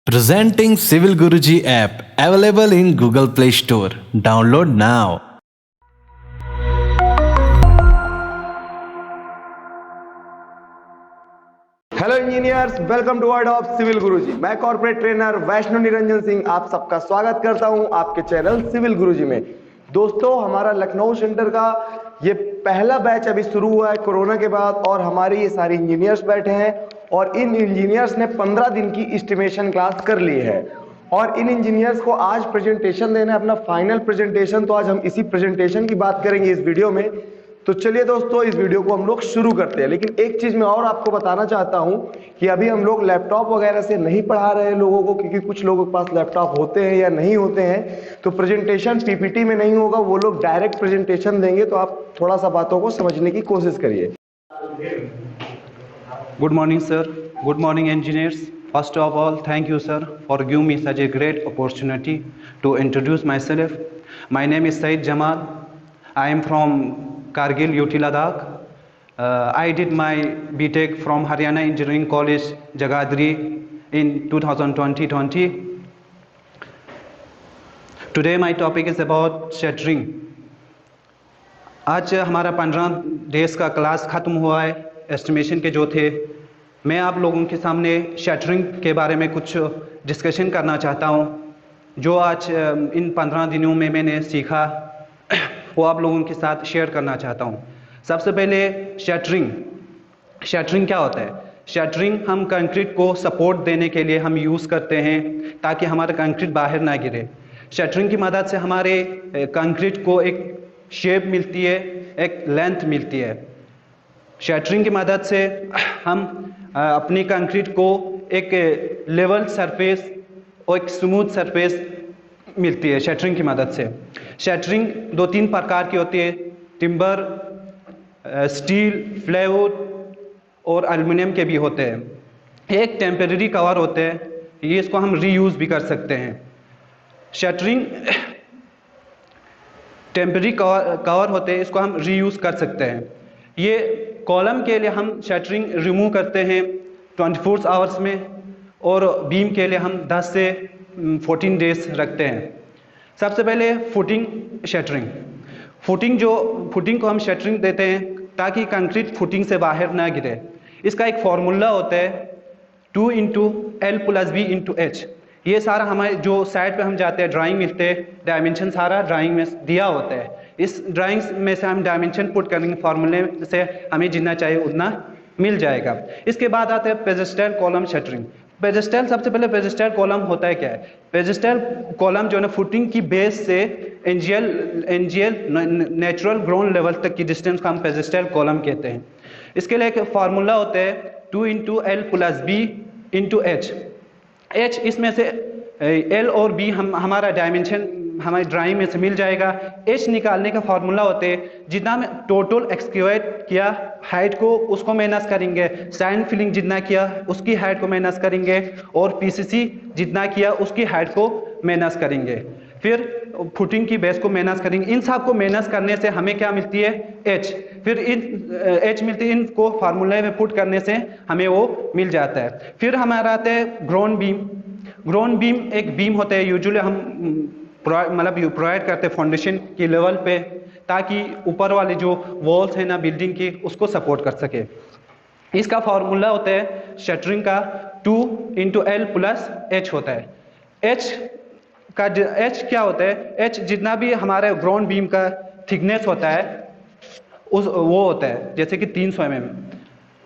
Presenting Civil Guruji app available in Google Play Store. Download now. Hello engineers, welcome to world of civil Guruji. मैं corporate trainer Vaishnav Niranjan Singh आप सबका स्वागत करता हूं आपके चैनल सिविल गुरुजी में। दोस्तों, हमारा लखनऊ सेंटर का ये पहला बैच अभी शुरू हुआ है कोरोना के बाद, और हमारे ये सारे इंजीनियर्स बैठे हैं और इन इंजीनियर्स ने 15 दिन की एस्टिमेशन क्लास कर ली है और इन इंजीनियर्स को आज प्रेजेंटेशन देना है, अपना फाइनल प्रेजेंटेशन। तो आज हम इसी प्रेजेंटेशन की बात करेंगे इस वीडियो में। तो चलिए दोस्तों, इस वीडियो को हम लोग शुरू करते हैं। लेकिन एक चीज मैं और आपको बताना चाहता हूं कि अभी हम लोग लैपटॉप वगैरह से नहीं पढ़ा रहे हैं लोगों को, क्योंकि कुछ लोगों के पास लैपटॉप होते हैं या नहीं होते हैं, तो प्रेजेंटेशन पीपीटी में नहीं होगा, वो लोग डायरेक्ट प्रेजेंटेशन देंगे। तो आप थोड़ा सा बातों को समझने की कोशिश करिए। Good morning, sir. Good morning, engineers. First of all, thank you, sir, for giving me such a great opportunity to introduce myself. My name is Said Jamal. I am from Kargil, UT Ladakh. I did my BTech from Haryana Engineering College, Jagadri in 2020. Today my topic is about shattering. आज हमारा 15 days का class ख़त्म हुआ है, estimation के जो थे। मैं आप लोगों के सामने शैटरिंग के बारे में कुछ डिस्कशन करना चाहता हूं, जो आज इन 15 दिनों में मैंने सीखा वो आप लोगों के साथ शेयर करना चाहता हूं। सबसे पहले शैटरिंग क्या होता है? शैटरिंग हम कंक्रीट को सपोर्ट देने के लिए हम यूज़ करते हैं ताकि हमारा कंक्रीट बाहर ना गिरे। शैटरिंग की मदद से हमारे कंक्रीट को एक शेप मिलती है, एक लेंथ मिलती है। शैटरिंग की मदद से हम अपनी कंक्रीट को एक लेवल सरफेस और एक स्मूथ सरफेस मिलती है शैटरिंग की मदद से। शैटरिंग 2-3 प्रकार की होती है, टिम्बर, स्टील, प्लाईवुड और एल्युमिनियम के भी होते हैं। एक टेम्परेरी कवर होते हैं, ये इसको हम रीयूज़ भी कर सकते हैं। शैटरिंग टेम्परेरी कवर होते हैं, इसको हम रीयूज़ कर सकते हैं। ये कॉलम के लिए हम शैटरिंग रिमूव करते हैं 24 आवर्स में, और बीम के लिए हम 10 से 14 डेज रखते हैं। सबसे पहले फुटिंग शैटरिंग। फुटिंग को हम शैटरिंग देते हैं ताकि कंक्रीट फुटिंग से बाहर ना गिरे। इसका एक फार्मूला होता है 2 × L + B × H। ये सारा हमारे जो साइड पे हम जाते हैं, ड्राइंग मिलते हैं, डायमेंशन सारा ड्राइंग में दिया होता है। इस ड्राइंग में से हम डायमेंशन पुट करेंगे, फार्मूले से हमें जितना चाहिए उतना मिल जाएगा। इसके बाद आता है पेडेस्टल कॉलम शटरिंग। सबसे पहले पेडेस्टल कॉलम होता है क्या है? पेडेस्टल कॉलम जो है ना, फुटिंग की बेस से एनजीएल नेचुरल ग्राउंड लेवल तक की डिस्टेंस को हम पेडेस्टल कॉलम कहते हैं। इसके लिए एक फार्मूला होता है 2 × L + B × H। H इसमें से L और B हमारा डायमेंशन हमारी ड्राइंग में से मिल जाएगा। H निकालने का फार्मूला होते हैं जितना में टोटल एक्सक्यूएट किया हाइट को उसको माइनस करेंगे, साइन फिलिंग जितना किया उसकी हाइट को माइनस करेंगे, और पीसीसी जितना किया उसकी हाइट को माइनस करेंगे, फिर फुटिंग की बेस को माइनस करेंगे। इन सब को माइनस करने से हमें क्या मिलती है? H। फिर H मिलती है, इनको फार्मूले में पुट करने से हमें वो मिल जाता है। फिर हमारा आता है ग्राउंड बीम। एक बीम होता है, यूजुअली हम प्रोवाइड करते हैं फाउंडेशन की लेवल पे, ताकि ऊपर वाले जो वॉल्स है ना बिल्डिंग की उसको सपोर्ट कर सके। इसका फार्मूला होता है शटरिंग का 2 × L + H होता है। H क्या होता है? H जितना भी हमारे ग्राउंड बीम का थिकनेस होता है वो होता है, जैसे कि 300 mm।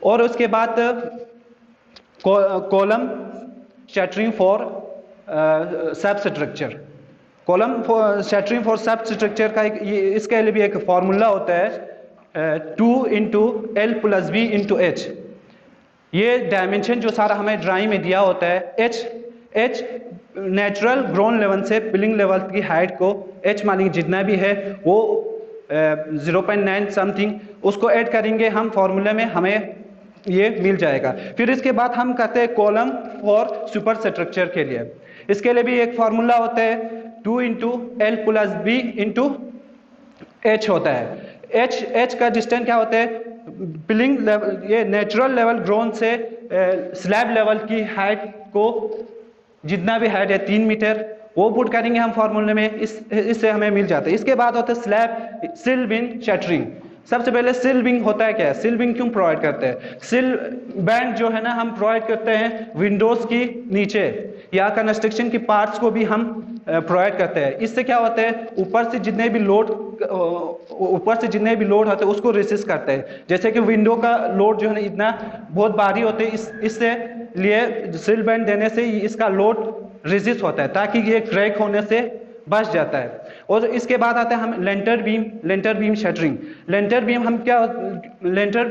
और उसके बाद कॉलम शटरिंग फॉर सब स्ट्रक्चर। शटरिंग फॉर सब स्ट्रक्चर का इसके लिए भी एक फार्मूला होता है 2 × L + B × H। ये डायमेंशन जो सारा हमें ड्राइंग में दिया होता है, H नेचुरल ग्राउंड लेवल से बिल्डिंग लेवल की हाइट को H मानेंगे, जितना भी है वो 0.9 समथिंग, उसको ऐड करेंगे हम फार्मूले में, हमें ये मिल जाएगा। फिर इसके बाद हम कहते हैं कॉलम फॉर सुपर स्ट्रक्चर के लिए। इसके लिए भी एक फार्मूला होता है 2 × L + B × H होता है। H का डिस्टेंस क्या होता है? बिल्डिंग लेवल, ये नेचुरल लेवल ग्राउंड से स्लैब लेवल की हाइट को जितना भी हाइट है 3 मीटर, वो पुट करेंगे हम फार्मूले में, इससे हमें मिल जाता है। इसके बाद होता है स्लैब सिल बिन शटरिंग। सबसे पहले सिल बिंग होता है क्या, सिल बिंग क्यों प्रोवाइड करते हैं? सिल बैंड जो है ना हम प्रोवाइड करते हैं विंडोज की नीचे, या कंस्ट्रक्शन की पार्ट्स को भी हम प्रोवाइड करते हैं। इससे क्या होता है, ऊपर से जितने भी लोड होते हैं उसको रेसिस्ट करते हैं। जैसे कि विंडो का लोड जो है ना इतना बहुत भारी होते हैं, इससे लिए सिल बैंड देने से इसका लोड रेसिस्ट होता है, ताकि ये क्रैक होने से बच जाता है। और इसके बाद आता है हम लेंटर बीम शटरिंग। लेंटर बीम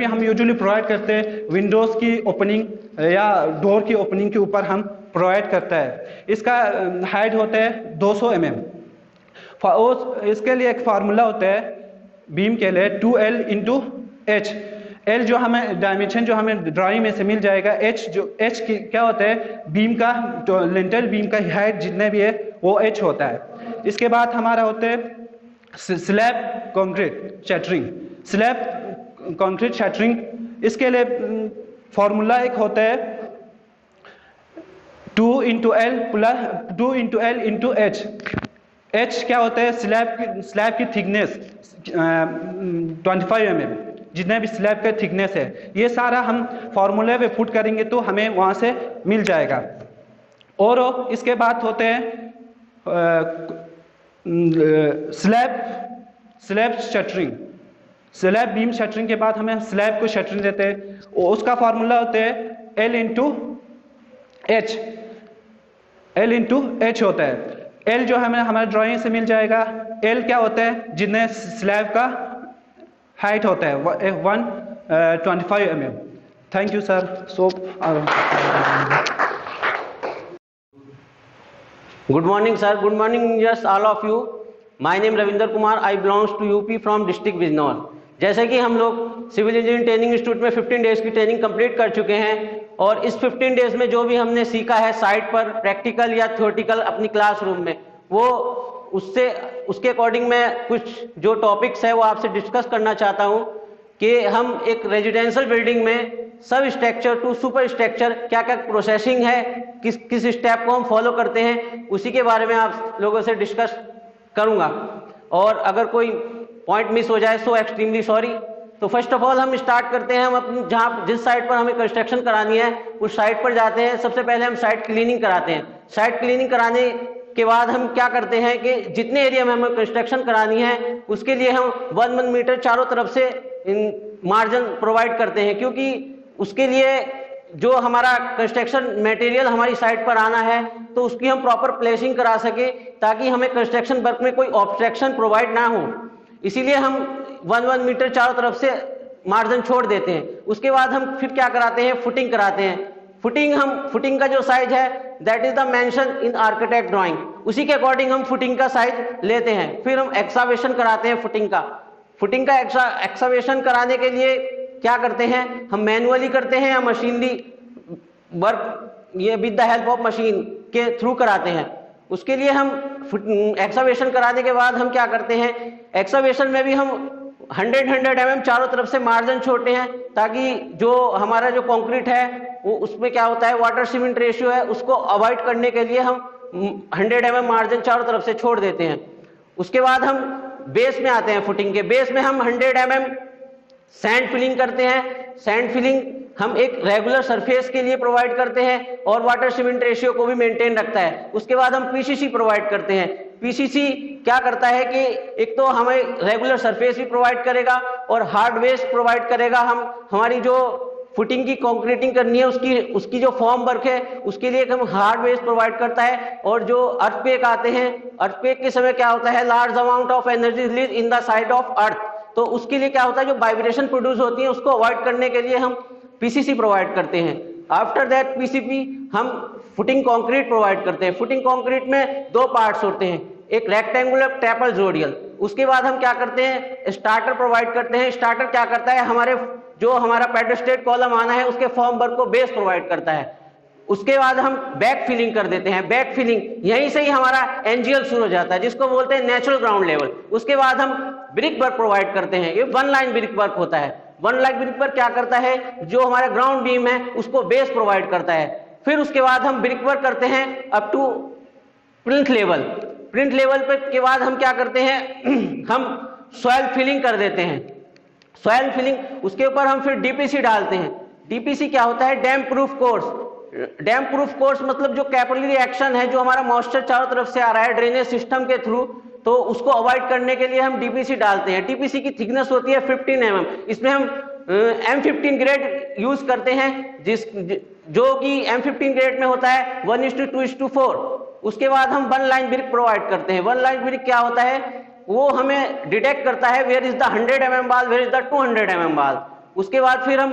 हम यूजुअली प्रोवाइड करते हैं विंडोज की ओपनिंग या डोर की ओपनिंग के ऊपर हम प्रोवाइड करता है। इसका हाइट होता है 200 mm। इसके लिए एक फार्मूला होता है बीम के लिए 2L × H। L जो हमें डायमेंशन जो हमें ड्राइंग में से मिल जाएगा, H क्या होता है, बीम का तो लेंटर बीम का हाइट जितने भी है वो H होता है। इसके बाद हमारा होता है slab concrete shuttering. Slab concrete shuttering इसके लिए फॉर्मूला एक होता है 2 × L × H। H क्या होता है, स्लैब की थिकनेस 25 mm, जितने भी स्लैब का थिकनेस है, ये सारा हम फॉर्मूले पे पुट करेंगे तो हमें वहां से मिल जाएगा। और इसके बाद होते हैं slab shuttering. Slab beam shuttering के बाद हमें स्लैब को शटरिंग देते हैं, उसका फॉर्मूला होता है L × H होता है। L जो हमें हमारे ड्राइंग से मिल जाएगा, L क्या होता है, जितने स्लैब का हाइट होता है 125 mm। Thank you sir. Good morning, sir. Good morning, yes, all of you. My name Ravinder Kumar. I belongs to UP from district Bijnor. जैसे कि हम लोग सिविल इंजीनियरिंग ट्रेनिंग इंस्टीट्यूट में 15 डेज की training complete कर चुके हैं, और इस 15 डेज में जो भी हमने सीखा है साइट पर, प्रैक्टिकल या थ्योरेटिकल अपनी क्लासरूम में, वो उसके अकॉर्डिंग मैं कुछ जो टॉपिक्स है वो आपसे डिस्कस करना चाहता हूँ कि हम एक रेजिडेंशियल बिल्डिंग में सब स्ट्रक्चर टू सुपर स्ट्रक्चर क्या क्या प्रोसेसिंग है, किस स्टेप को हम फॉलो करते हैं, उसी के बारे में आप लोगों से डिस्कस करूंगा। और अगर कोई पॉइंट मिस हो जाए सो एक्सट्रीमली सॉरी। तो फर्स्ट ऑफ ऑल हम स्टार्ट करते हैं, हम अपनी जिस साइट पर हमें कंस्ट्रक्शन करानी है उस साइट पर जाते हैं। सबसे पहले हम साइट क्लीनिंग कराते हैं। साइट क्लीनिंग कराने के बाद हम क्या करते हैं कि जितने एरिया में हमें कंस्ट्रक्शन करानी है उसके लिए हम 1 मीटर चारों तरफ से मार्जिन प्रोवाइड करते हैं, क्योंकि उसके लिए जो हमारा कंस्ट्रक्शन मटेरियल हमारी साइट पर आना है तो उसकी हम प्रॉपर प्लेसिंग करा सके, ताकि हमें कंस्ट्रक्शन वर्क में कोई ऑब्स्ट्रक्शन प्रोवाइड ना हो। इसीलिए हम 1 मीटर चारों तरफ से मार्जिन छोड़ देते हैं। उसके बाद हम फिर क्या कराते हैं, फुटिंग कराते हैं। फुटिंग का जो साइज है that is the mention in architect drawing, उसी के अकॉर्डिंग हम फुटिंग का साइज लेते हैं। फिर हम एक्सावेशन कराते हैं फुटिंग का एक्सावेशन कराने के लिए क्या करते हैं, हम मैनुअली करते हैं या मशीनरी वर्क, ये with the help of machine के थ्रू कराते हैं। उसके लिए हम एक्सावेशन कराने के बाद हम क्या करते हैं, एक्सावेशन में भी हम 100 mm चारों तरफ से मार्जिन छोड़ते हैं, ताकि जो हमारा जो कंक्रीट है वो उसमें क्या होता है, वाटर सीमेंट रेशियो है, उसको अवॉइड करने के लिए हम 100 mm मार्जिन चारों तरफ से छोड़ देते हैं। उसके बाद हम बेस में आते हैं। फुटिंग के बेस में हम 100 mm सैंड फिलिंग करते हैं। सैंड फिलिंग हम एक रेगुलर सरफेस के लिए प्रोवाइड करते हैं और वाटर सीमेंट रेशियो को भी मेंटेन रखता है। उसके बाद हम पीसीसी प्रोवाइड करते हैं। पीसीसी क्या करता है कि एक तो हमें रेगुलर सरफेस भी प्रोवाइड करेगा और हार्ड वेस्ट प्रोवाइड करेगा। हमारी जो फुटिंग की कंक्रीटिंग करनी है उसकी जो फॉर्म वर्क है उसके लिए हम हार्ड वेस्ट प्रोवाइड करता है। और जो अर्थक्वेक आते हैं, अर्थक्वेक के समय क्या होता है, large amount of energy release in the side of earth, तो उसके लिए क्या होता है, जो वाइब्रेशन प्रोड्यूस होती है उसको अवॉइड करने के लिए हम पीसीसी प्रोवाइड करते हैं। आफ्टर दैट पीसीपी हम फुटिंग कंक्रीट प्रोवाइड करते हैं। फुटिंग कंक्रीट में 2 पार्ट्स होते हैं, एक रेक्टेंगुलर, ट्रैपेजोइडल। उसके बाद हम क्या करते हैं, स्टार्टर प्रोवाइड करते हैं। स्टार्टर क्या करता है, हमारा पेडस्टेट कॉलम आना है उसके फॉर्म वर्क को बेस प्रोवाइड करता है। उसके बाद हम बैक फिलिंग कर देते हैं। बैक फिलिंग यहीं से ही हमारा एनजीएल शुरू हो जाता है, जिसको बोलते हैं नेचुरल ग्राउंड लेवल। उसके बाद हम ब्रिक वर्क प्रोवाइड करते हैं। ये 1 लाइन ब्रिक वर्क होता है। 1 लाइन ब्रिक वर्क क्या करता है, जो हमारा ग्राउंड बीम है उसको बेस प्रोवाइड करता है। फिर उसके बाद हम ब्रिक वर्क करते हैं up to plinth level. Plinth level पे के बाद हम क्या करते हैं हम सॉइल फिलिंग कर देते हैं। सॉइल फिलिंग उसके ऊपर हम फिर डीपीसी डालते हैं। डीपीसी क्या होता है? Dam proof course. Dam proof course मतलब जो कैपिलरी एक्शन है, जो हमारा मॉइस्चर चारों तरफ से आ रहा है ड्रेनेज सिस्टम के थ्रू, तो उसको अवॉइड करने के लिए हम डीपीसी डालते हैं। डीपीसी की थिकनेस होती है 15 mm। इसमें हम M15 ग्रेड यूज करते हैं, जो कि M15 ग्रेड में होता है 1:2:4। उसके बाद हम वन लाइन ब्रिक प्रोवाइड करते हैं। वन लाइन ब्रिक क्या होता है? वो हमें डिटेक्ट करता है वेयर इज द 100 mm बाल, वेयर इज द 200 mm बाल। उसके बाद फिर हम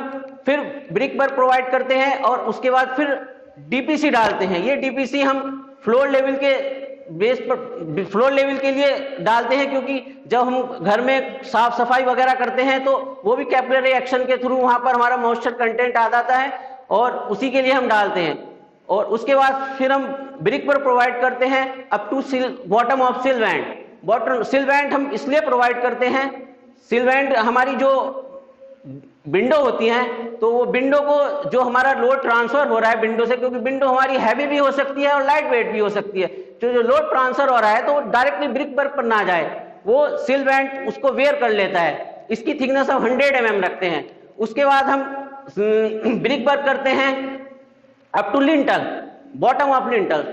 ब्रिक वर्क प्रोवाइड करते हैं और उसके बाद फिर डीपीसी डालते हैं। ये डीपीसी हम फ्लोर लेवल के बेस पर, फ्लोर लेवल के लिए डालते हैं, क्योंकि जब हम घर में साफ सफाई वगैरह करते हैं तो वो भी कैपिलरी एक्शन के थ्रू वहां पर हमारा मॉइस्चर कंटेंट आ जाता है और उसी के लिए हम डालते हैं। और उसके बाद फिर हम ब्रिक वर्क प्रोवाइड करते हैं अप टू बॉटम ऑफ सिल बैंड। बॉटम सिल बैंड हम इसलिए प्रोवाइड करते हैं, सिल बैंड हमारी जो विंडो होती है, तो वो विंडो को जो हमारा लोड ट्रांसफर हो रहा है विंडो से, क्योंकि विंडो हमारी हैवी भी हो सकती है और लाइट वेट भी हो सकती है, जो लोड ट्रांसफर हो रहा है तो वो डायरेक्टली ब्रिक वर्क पर ना जाए, वो सिल बैंड उसको वेयर कर लेता है। इसकी थिकनेस हम 100 mm रखते हैं। उसके बाद हम ब्रिक वर्क करते हैं up to lintel, bottom of lintel.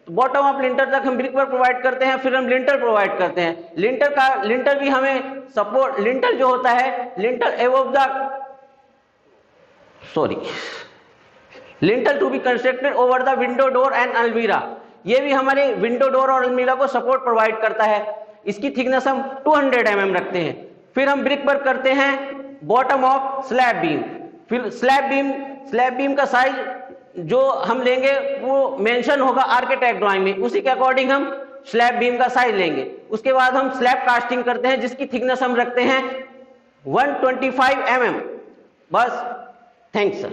Bottom of lintel तक हम ब्रिक वर्क प्रोवाइड करते हैं। फिर हम लिंटर प्रोवाइड करते हैं। लिंटर भी हमें सपोर्ट, लिंटर जो होता है, lintel above the lintel to be constructed over the window door and अलमीरा। ये भी हमारे विंडो डोर और अलमीरा को सपोर्ट प्रोवाइड करता है। इसकी थिकनेस हम 200 mm रखते हैं। फिर हम ब्रिक वर्क करते हैं बॉटम ऑफ स्लैब बीम। फिर स्लैब बीम का साइज जो हम लेंगे वो मेंशन होगा आर्किटेक्ट ड्राइंग में, उसी के अकॉर्डिंग हम स्लैब बीम का साइज लेंगे। उसके बाद हम स्लैब कास्टिंग करते हैं, जिसकी थिकनेस हम रखते हैं 125 mm। बस, थैंक्स सर।